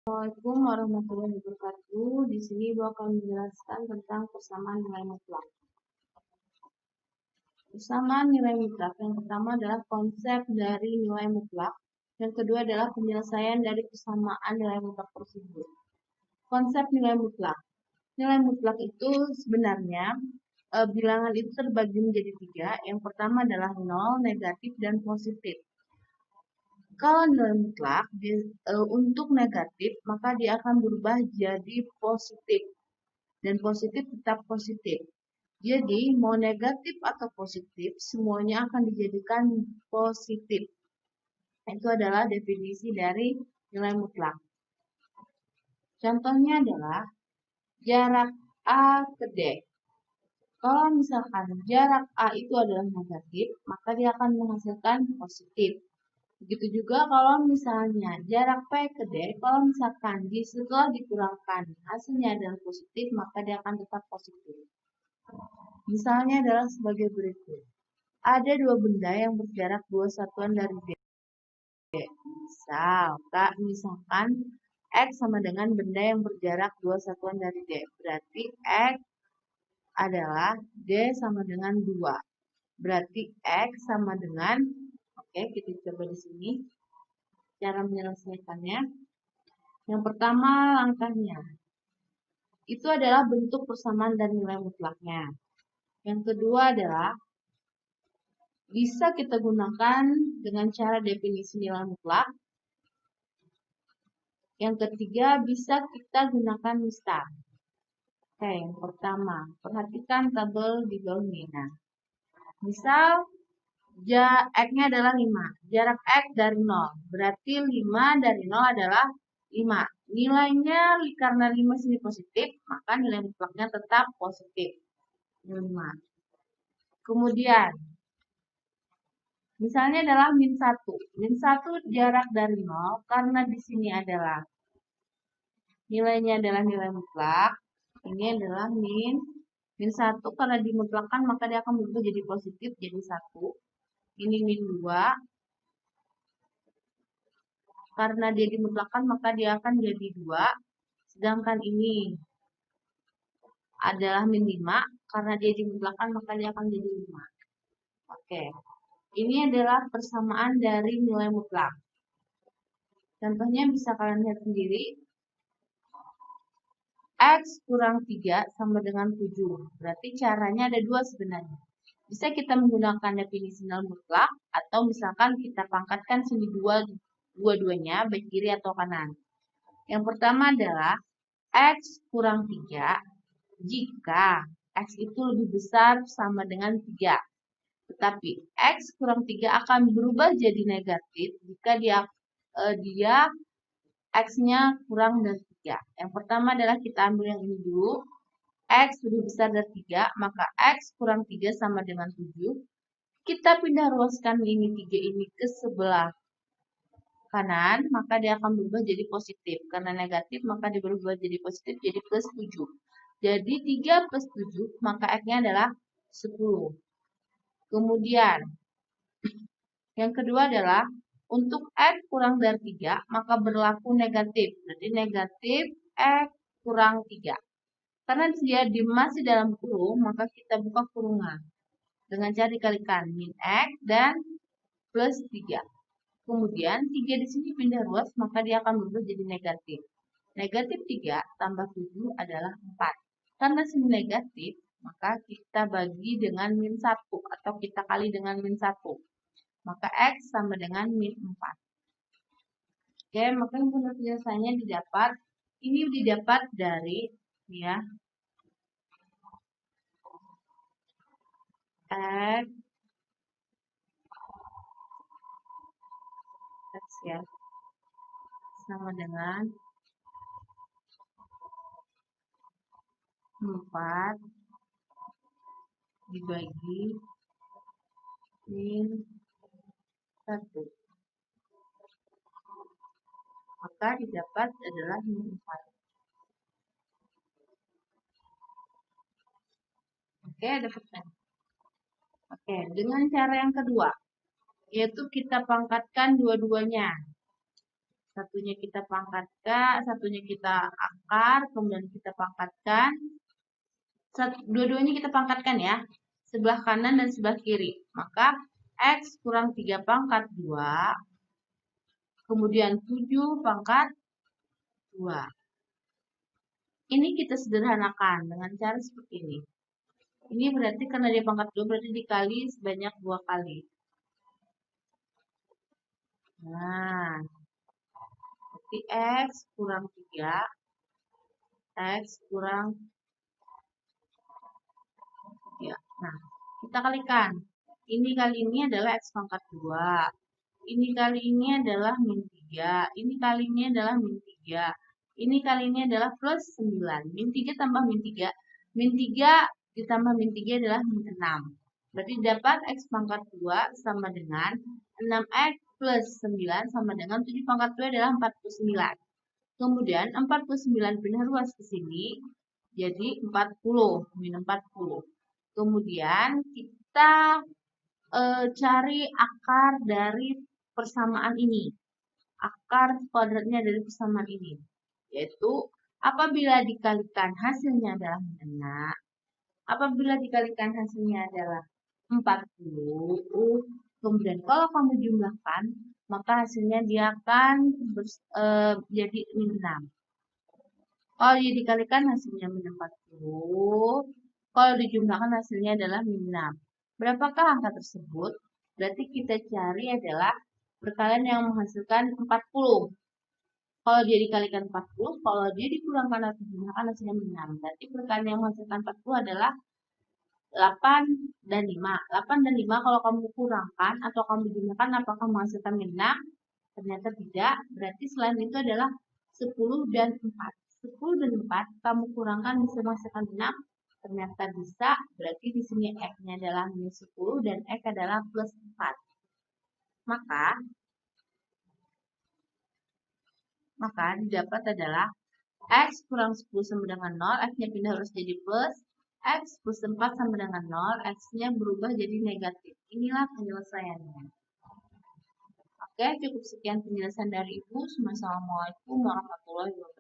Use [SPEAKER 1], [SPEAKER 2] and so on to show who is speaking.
[SPEAKER 1] Assalamualaikum warahmatullahi wabarakatuh. Di sini Ibu akan menjelaskan tentang persamaan nilai mutlak. Persamaan nilai mutlak yang pertama adalah konsep dari nilai mutlak. Yang kedua adalah penyelesaian dari persamaan nilai mutlak tersebut. Konsep nilai mutlak. Nilai mutlak itu sebenarnya bilangan itu terbagi menjadi tiga. Yang pertama adalah nol, negatif, dan positif. Kalau nilai mutlak untuk negatif, maka dia akan berubah jadi positif. Dan positif tetap positif. Jadi, mau negatif atau positif, semuanya akan dijadikan positif. Itu adalah definisi dari nilai mutlak. Contohnya adalah jarak A ke D. Kalau misalkan jarak A itu adalah negatif, maka dia akan menghasilkan positif. Begitu juga kalau misalnya jarak P ke D, kalau misalkan setelah dikurangkan hasilnya adalah positif, maka dia akan tetap positif. Misalnya adalah sebagai berikut. Ada dua benda yang berjarak dua satuan dari D. Misalkan X sama dengan benda yang berjarak dua satuan dari D. Berarti X adalah D sama dengan 2. Berarti X sama dengan, oke, kita coba di sini cara menyelesaikannya. Yang pertama langkahnya, itu adalah bentuk persamaan dan nilai mutlaknya. Yang kedua adalah bisa kita gunakan dengan cara definisi nilai mutlak. Yang ketiga bisa kita gunakan mistar. Oke, yang pertama, perhatikan tabel di bawah ini. Nah, misal X-nya adalah 5. Jarak X dari 0. Berarti 5 dari 0 adalah 5. Nilainya karena 5 sini positif, maka nilai mutlaknya tetap positif. 5. Kemudian, misalnya adalah min 1. Min 1 jarak dari 0, karena di sini adalah nilainya adalah nilai mutlak. Ini adalah min 1, karena dimutlakkan maka dia akan berubah jadi positif, jadi 1. Ini min 2. Karena dia dimutlakkan maka dia akan jadi 2. Sedangkan ini adalah min 5. Karena dia dimutlakkan maka dia akan jadi 5. Oke. Ini adalah persamaan dari nilai mutlak. Contohnya bisa kalian lihat sendiri. X kurang 3 sama dengan 7. Berarti caranya ada dua sebenarnya. Bisa kita menggunakan definisi nilai mutlak atau misalkan kita pangkatkan sini dua-duanya, baik kiri atau kanan. Yang pertama adalah X kurang 3 jika X itu lebih besar sama dengan 3. Tetapi X kurang 3 akan berubah jadi negatif jika dia X-nya kurang dari 3. Yang pertama adalah kita ambil yang ini dulu. X lebih besar dari 3, maka X kurang 3 sama dengan 7. Kita pindah ruaskan ini 3 ini ke sebelah kanan, maka dia akan berubah jadi positif. Karena negatif, maka dia berubah jadi positif, jadi plus 7. Jadi 3 plus 7, maka X-nya adalah 10. Kemudian, yang kedua adalah, untuk X kurang dari 3, maka berlaku negatif. Berarti negatif X kurang 3. Karena dia masih dalam kurung, maka kita buka kurungan. Dengan cara dikalikan min X dan plus 3. Kemudian 3 di sini pindah ruas, maka dia akan berubah jadi negatif. Negatif 3 tambah 7 adalah 4. Karena sini negatif, maka kita bagi dengan min 1 atau kita kali dengan min 1. Maka X sama dengan min 4. Oke, maka untuk penjelasannya didapat. Ini didapat dari ya X ya sama dengan 4 dibagi min 1. Maka didapat adalah min 4. Oke, ada pertanyaan. Oke, dengan cara yang kedua, yaitu kita pangkatkan dua-duanya. Satunya kita pangkatkan, satunya kita akar, kemudian kita pangkatkan. Dua-duanya kita pangkatkan ya, sebelah kanan dan sebelah kiri. Maka X kurang 3 pangkat 2, kemudian 7 pangkat 2. Ini kita sederhanakan dengan cara seperti ini. Ini berarti karena dia pangkat 2 berarti dikali sebanyak 2 kali. Nah, berarti X kurang 3, X kurang 3. Nah, kita kalikan. Ini kali ini adalah X pangkat 2. Ini kali ini adalah min 3. Ini kali ini adalah min 3. Ini kali ini adalah plus 9. Min 3 tambah min 3. Min 3 ditambah min 3 adalah min 6. Berarti dapat X pangkat 2 sama dengan 6X plus 9 sama dengan 7 pangkat 2 adalah 49. Kemudian 49 pindah ruas ke sini jadi 40, min 40. Kemudian kita cari akar dari persamaan ini. Akar kuadratnya dari persamaan ini. Yaitu apabila dikalikan hasilnya adalah min 6. Apabila dikalikan hasilnya adalah 40. Kemudian kalau kamu jumlahkan, maka hasilnya dia akan jadi min 6. Kalau dikalikan hasilnya min 40. Kalau dijumlahkan hasilnya adalah min 6. Berapakah angka tersebut? Berarti kita cari adalah perkalian yang menghasilkan 40. Kalau dia dikalikan 40, kalau dia dikurangkan atau dijumlahkan hasilnya min 6. Berarti perkalian yang menghasilkan 40 adalah 8 dan 5. 8 dan 5 kalau kamu kurangkan atau kamu jumlahkan apakah menghasilkan min 6? Ternyata tidak. Berarti selain itu adalah 10 dan 4. 10 dan 4 kamu kurangkan bisa menghasilkan 6. Ternyata bisa. Berarti di sini X-nya adalah minus 10 dan X adalah plus 4. Maka didapat adalah X kurang 10 sama dengan 0, X-nya pindah harus jadi plus, X plus 4 sama dengan 0, X-nya berubah jadi negatif. Inilah penyelesaiannya. Oke, cukup sekian penjelasan dari Ibu. Wassalamualaikum warahmatullahi wabarakatuh.